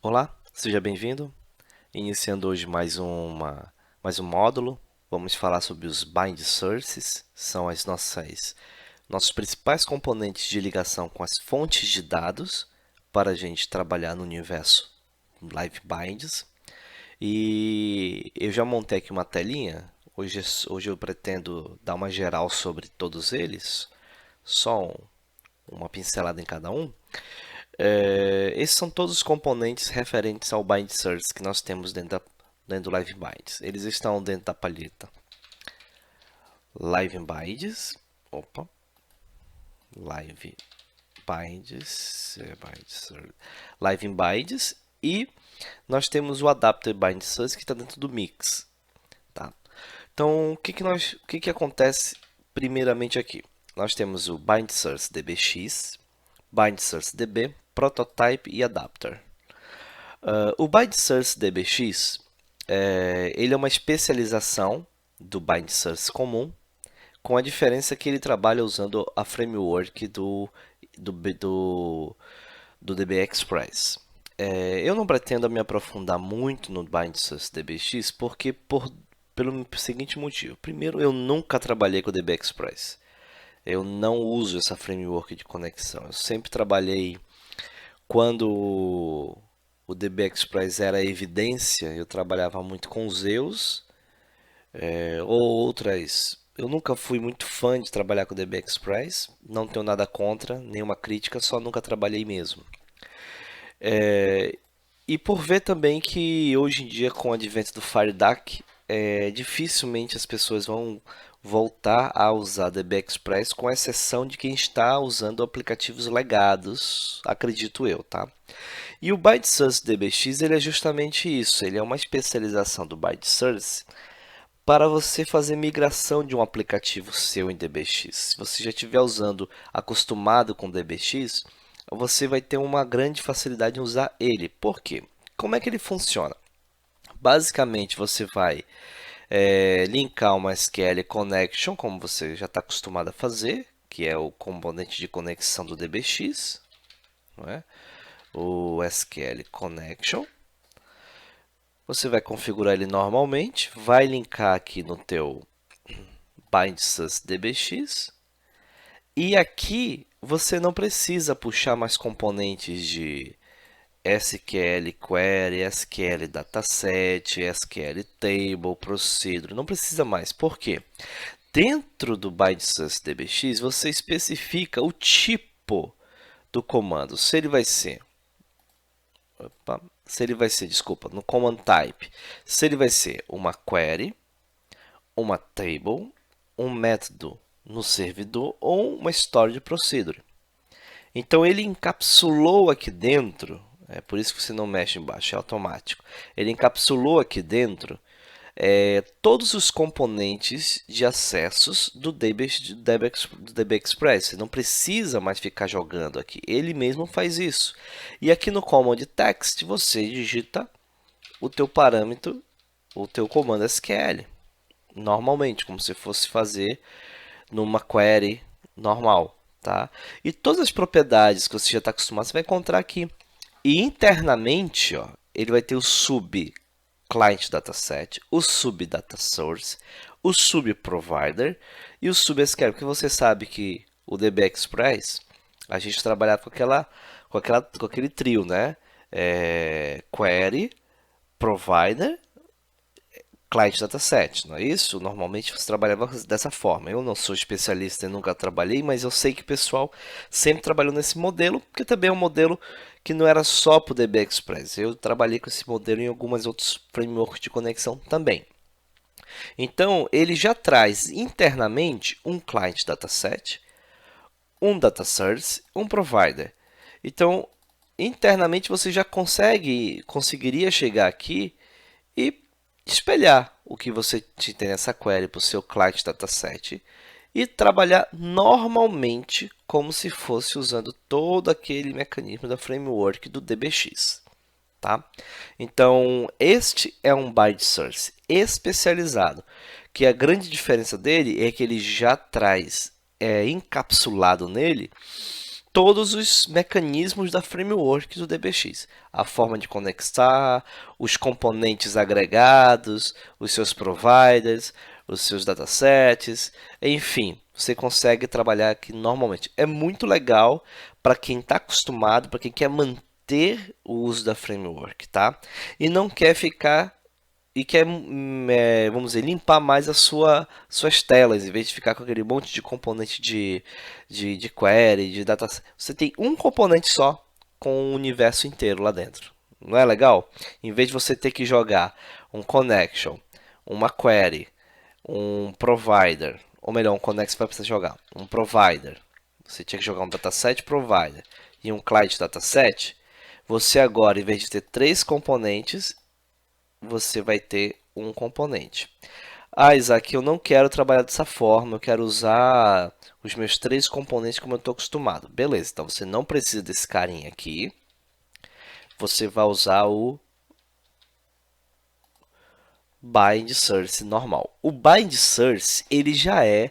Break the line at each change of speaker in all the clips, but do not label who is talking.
Olá, seja bem-vindo. Iniciando hoje mais um módulo. Vamos falar sobre os bind sources, são as nossos principais componentes de ligação com as fontes de dados para a gente trabalhar no universo Live Binds. E eu já montei aqui uma telinha. Hoje eu pretendo dar uma geral sobre todos eles, só uma pincelada em cada um. Esses são todos os componentes referentes ao bind source que nós temos dentro do Live Binds. Eles estão dentro da palheta Live Binds. Opa, Live Binds, Live Binds, e nós temos o Adapter Bind Source que está dentro do Mix. Tá? Então, o que acontece primeiramente aqui? Nós temos o Bind Source DBX, Bind Source DB, Prototype e Adapter. O Bind Source DBX ele é uma especialização do Bind Source comum, com a diferença que ele trabalha usando a framework do DB Express. Eu não pretendo me aprofundar muito no Bind Source DBX pelo seguinte motivo. Primeiro, eu nunca trabalhei com o DB Express. Eu não uso essa framework de conexão. Eu sempre trabalhei quando o DB Express era evidência, eu trabalhava muito com Zeus ou outras. Eu nunca fui muito fã de trabalhar com o DB Express, não tenho nada contra, nenhuma crítica, só nunca trabalhei mesmo. E por ver também que hoje em dia, com o advento do FireDAC, dificilmente as pessoas vão voltar a usar DB Express, com exceção de quem está usando aplicativos legados, acredito eu, tá? E o Bind Source DBX ele é justamente isso, ele é uma especialização do Bind Source para você fazer migração de um aplicativo seu em DBX. Se você já estiver usando, acostumado com DBX, você vai ter uma grande facilidade em usar ele. Por quê? Como é que ele funciona? Basicamente, você vai linkar uma SQL Connection, como você já está acostumado a fazer, que é o componente de conexão do DBX, não é? O SQL Connection. Você vai configurar ele normalmente, vai linkar aqui no teu BindSys DBX, e aqui você não precisa puxar mais componentes de SQL Query, SQL Dataset, SQL Table, Procedure, não precisa mais. Por quê? Dentro do BindSys DBX você especifica o tipo do comando, se ele vai ser desculpa, no command type, se ele vai ser uma query, uma table, um método no servidor ou uma storage procedure. Então ele encapsulou aqui dentro, é por isso que você não mexe embaixo, é automático. Ele encapsulou aqui dentro todos os componentes de acessos do DB Express. Você não precisa mais ficar jogando aqui. Ele mesmo faz isso. E aqui no Command Text você digita o teu parâmetro, o teu comando SQL. Normalmente, como se fosse fazer numa query normal. Tá? E todas as propriedades que você já está acostumado, você vai encontrar aqui. E internamente, ó, ele vai ter o sub client dataset, o sub data source, o sub provider e o sub SQL, porque você sabe que o DB Express a gente trabalhava com aquele trio, né? Query, provider, client dataset, não é isso? Normalmente você trabalhava dessa forma. Eu não sou especialista e nunca trabalhei, mas eu sei que o pessoal sempre trabalhou nesse modelo, porque também é um modelo que não era só para o DB Express. Eu trabalhei com esse modelo em alguns outros frameworks de conexão também. Então, ele já traz internamente um client dataset, um data source, um provider. Então, internamente você já conseguiria chegar aqui e espelhar o que você tem nessa query para o seu client dataset e trabalhar normalmente como se fosse usando todo aquele mecanismo da framework do DBX. Tá? Então, este é um bind source especializado, que a grande diferença dele é que ele já traz encapsulado nele todos os mecanismos da framework do DBX. A forma de conectar, os componentes agregados, os seus providers, os seus datasets, enfim, você consegue trabalhar aqui normalmente. É muito legal para quem está acostumado, para quem quer manter o uso da framework, tá? E não quer ficar e quer, vamos dizer, limpar mais suas telas, em vez de ficar com aquele monte de componente de query, de data. Você tem um componente só com o universo inteiro lá dentro. Não é legal? Em vez de você ter que jogar um connection, uma query, um provider, ou melhor, um connection vai precisar jogar, um provider. Você tinha que jogar um dataset provider e um client dataset. Você agora, em vez de ter 3 componentes, você vai ter um componente. Ah, Isaac, eu não quero trabalhar dessa forma, eu quero usar os meus 3 componentes como eu estou acostumado. Beleza, então você não precisa desse carinha aqui. Você vai usar o bind source normal. O bind source, ele já é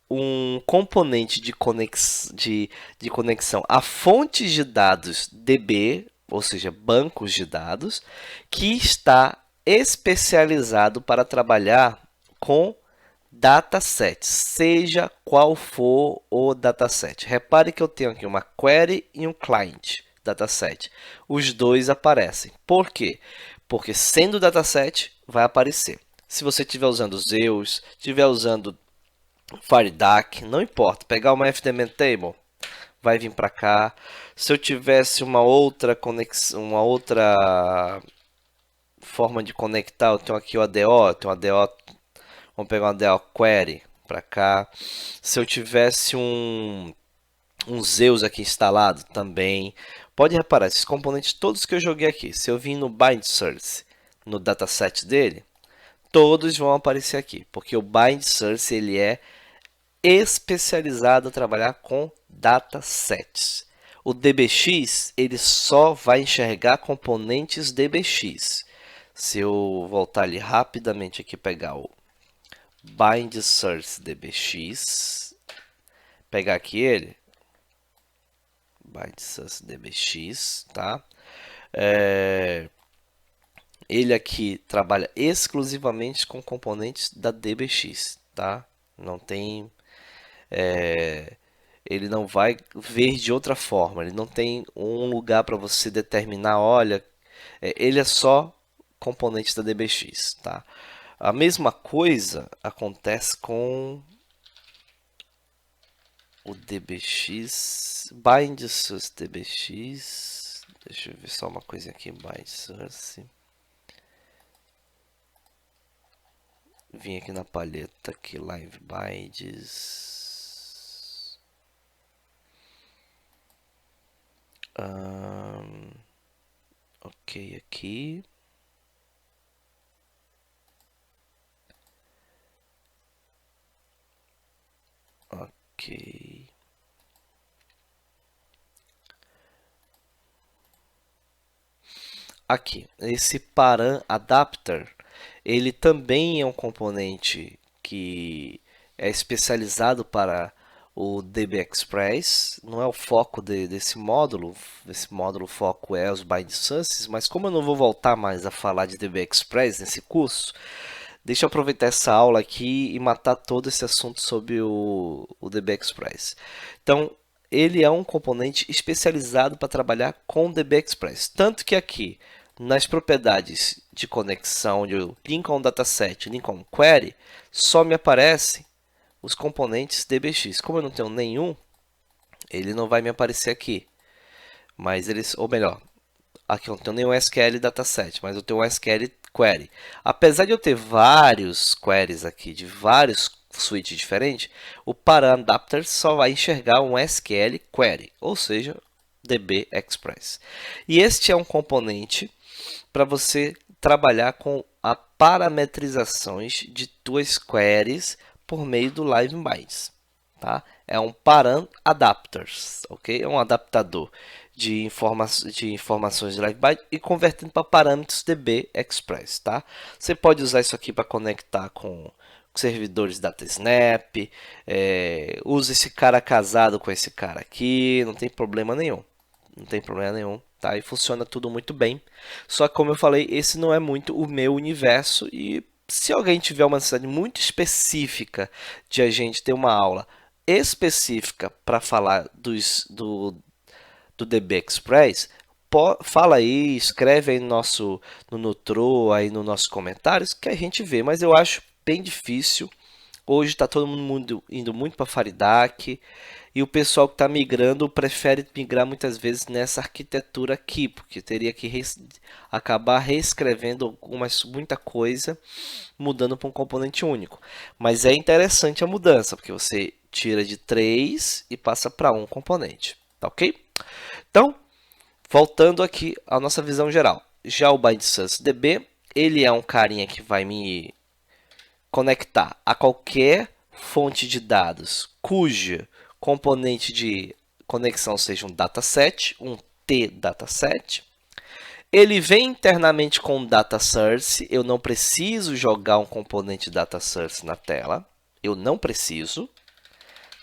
um componente de conexão a fontes de dados DB, ou seja, bancos de dados, que está especializado para trabalhar com datasets, seja qual for o dataset. Repare que eu tenho aqui uma query e um client dataset. Os dois aparecem. Por quê? Porque sendo dataset, vai aparecer. Se você estiver usando Zeus, estiver usando FireDAC, não importa, pegar uma FDM Table, vai vir para cá. Se eu tivesse uma outra conexão, uma outra forma de conectar, eu tenho aqui o ADO, vamos pegar uma ADO Query para cá. Se eu tivesse um Zeus aqui instalado também, pode reparar, esses componentes todos que eu joguei aqui, se eu vim no bind source, no dataset dele, todos vão aparecer aqui, porque o bind source ele é especializado a trabalhar com datasets. O DBX ele só vai enxergar componentes DBX. Se eu voltar ali rapidamente aqui, pegar o bind source DBX, pegar aqui ele, bind source DBX, tá? Ele aqui trabalha exclusivamente com componentes da DBX, tá? Não tem ele não vai ver de outra forma, ele não tem um lugar para você determinar, olha, ele é só componente da DBX, tá? A mesma coisa acontece com o DBX, bind source DBX, deixa eu ver só uma coisa aqui, bind source, vim aqui na palheta aqui, live binds, ok, aqui. Ok. Aqui, esse param adapter, ele também é um componente que é especializado para o DB Express, não é o foco desse módulo o foco é os bind sources, mas como eu não vou voltar mais a falar de DB Express nesse curso, deixa eu aproveitar essa aula aqui e matar todo esse assunto sobre o DB Express. Então, ele é um componente especializado para trabalhar com DB Express, tanto que aqui nas propriedades de conexão de Lincoln Dataset e Lincoln Query, só me aparecem os componentes DBX. Como eu não tenho nenhum, ele não vai me aparecer aqui. Mas eles, ou melhor, aqui eu não tenho nenhum SQL Dataset, mas eu tenho um SQL Query. Apesar de eu ter vários queries aqui, de vários suítes diferentes, o ParaAdapter só vai enxergar um SQL Query, ou seja, DB Express. E este é um componente para você trabalhar com a parametrizações de tuas queries por meio do Live Binds, tá? É um param adapters, ok? É um adaptador de informações de Live Bind e convertendo para parâmetros DB Express, tá? Você pode usar isso aqui para conectar com servidores DataSnap, usa esse cara casado com esse cara aqui, não tem problema nenhum. Não tem problema nenhum, tá? E funciona tudo muito bem. Só que, como eu falei, esse não é muito o meu universo e se alguém tiver uma necessidade muito específica de a gente ter uma aula específica para falar do DB Express, fala aí, escreve aí no Nutro, aí nos nossos comentários, que a gente vê. Mas eu acho bem difícil. Hoje está todo mundo indo muito para Faridac e o pessoal que está migrando prefere migrar muitas vezes nessa arquitetura aqui, porque teria que acabar reescrevendo muita coisa, mudando para um componente único. Mas é interessante a mudança, porque você tira de 3 e passa para um componente, tá ok? Então, voltando aqui à nossa visão geral. Já o BindSourceDB, ele é um carinha que vai me conectar a qualquer fonte de dados cuja componente de conexão seja um dataset, um T-dataset. Ele vem internamente com um data source, eu não preciso jogar um componente data source na tela, eu não preciso,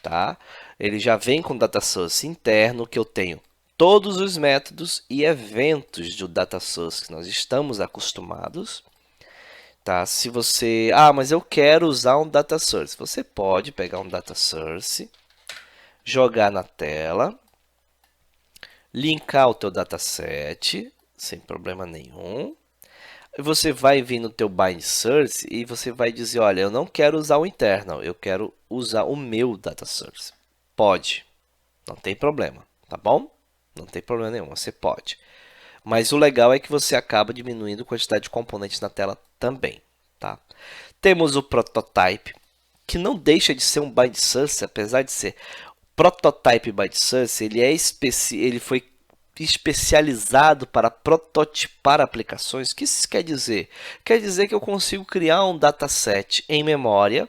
tá? Ele já vem com data source interno, que eu tenho todos os métodos e eventos do data source que nós estamos acostumados. Tá? Se você... mas eu quero usar um data source. Você pode pegar um data source, jogar na tela, linkar o teu dataset, sem problema nenhum. E você vai vir no teu bind source e você vai dizer, olha, eu não quero usar o internal, eu quero usar o meu data source. Pode, não tem problema, tá bom? Não tem problema nenhum, você pode. Mas o legal é que você acaba diminuindo a quantidade de componentes na tela também, tá? Temos o prototype, que não deixa de ser um bind source, apesar de ser prototype bind source, ele foi especializado para prototipar aplicações. O que isso quer dizer? Quer dizer que eu consigo criar um dataset em memória.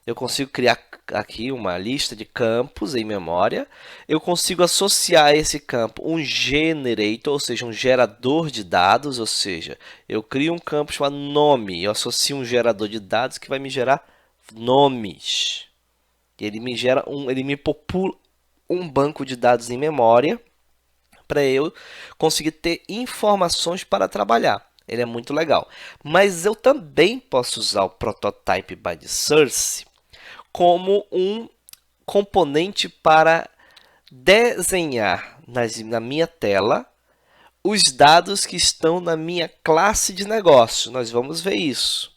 Eu consigo criar aqui uma lista de campos em memória. Eu consigo associar a esse campo um generator, ou seja, um gerador de dados. Ou seja, eu crio um campo chamado nome. Eu associo um gerador de dados que vai me gerar nomes. Ele me popula um banco de dados em memória para eu conseguir ter informações para trabalhar. Ele é muito legal. Mas eu também posso usar o prototype bind source como um componente para desenhar na minha tela os dados que estão na minha classe de negócio. Nós vamos ver isso.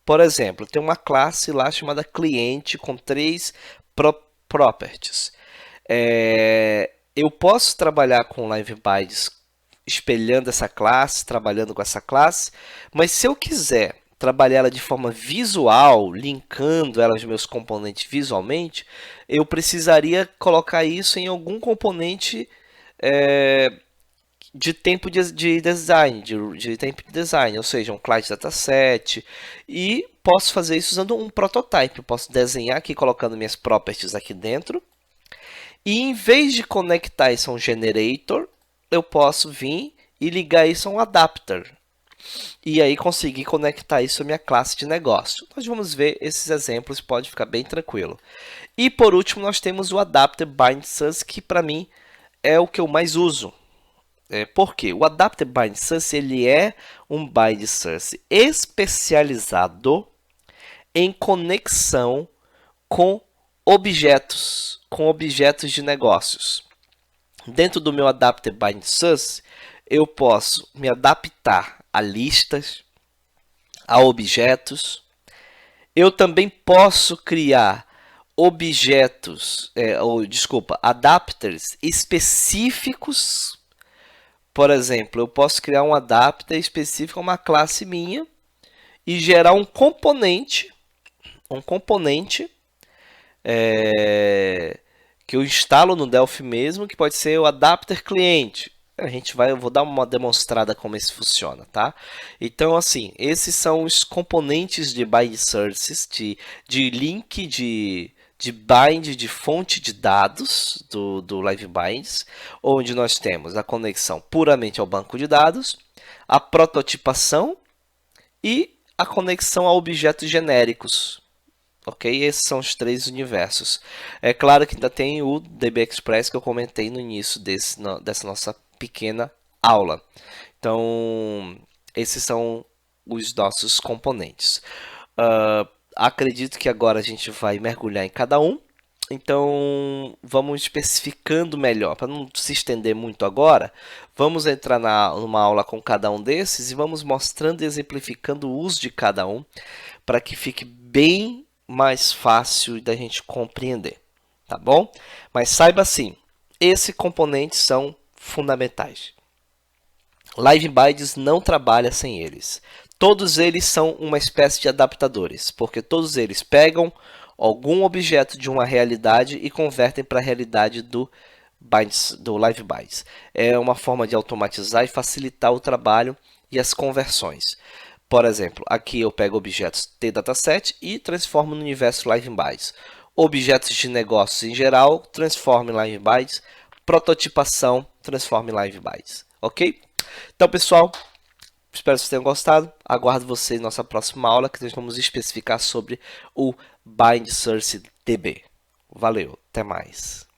Por exemplo, tem uma classe lá chamada cliente com 3 properties. Eu posso trabalhar com LiveBinds espelhando essa classe, trabalhando com essa classe, mas se eu quiser trabalhar ela de forma visual, linkando ela aos meus componentes visualmente, eu precisaria colocar isso em algum componente de tempo de design, de tempo de design, ou seja, um client dataset, e posso fazer isso usando um prototype. Eu posso desenhar aqui colocando minhas properties aqui dentro, e em vez de conectar isso a um generator, eu posso vir e ligar isso a um adapter. E aí conseguir conectar isso à minha classe de negócio. Nós vamos ver esses exemplos, pode ficar bem tranquilo. E por último, nós temos o Adapter Bind Source, que para mim é o que eu mais uso. Por quê? O Adapter Bind Source ele é um Bind Source especializado em conexão com objetos de negócios. Dentro do meu Adapter Bind Source, eu posso me adaptar a listas, a objetos. Eu também posso criar adapters específicos. Por exemplo, eu posso criar um adapter específico a uma classe minha e gerar um componente que eu instalo no Delphi mesmo, que pode ser o adapter cliente. Eu vou dar uma demonstrada como isso funciona, tá? Então, assim, esses são os componentes de bind sources, de link de bind de fonte de dados do LiveBinds, onde nós temos a conexão puramente ao banco de dados, a prototipação e a conexão a objetos genéricos. Ok? Esses são os três universos. É claro que ainda tem o DB Express que eu comentei no início dessa nossa pequena aula. Então, esses são os nossos componentes. Acredito que agora a gente vai mergulhar em cada um. Então, vamos especificando melhor. Para não se estender muito agora, vamos entrar numa aula com cada um desses e vamos mostrando e exemplificando o uso de cada um para que fique bem mais fácil da gente compreender, tá bom? Mas saiba assim, esses componentes são fundamentais. LiveBinds não trabalha sem eles. Todos eles são uma espécie de adaptadores, porque todos eles pegam algum objeto de uma realidade e convertem para a realidade do LiveBinds. É uma forma de automatizar e facilitar o trabalho e as conversões. Por exemplo, aqui eu pego objetos T-Dataset e transformo no universo LiveBinds. Objetos de negócios em geral, transformo em LiveBinds. Prototipação, transformo em LiveBinds. Ok? Então, pessoal, espero que vocês tenham gostado. Aguardo vocês na nossa próxima aula, que nós vamos especificar sobre o Bind Source DB. Valeu, até mais.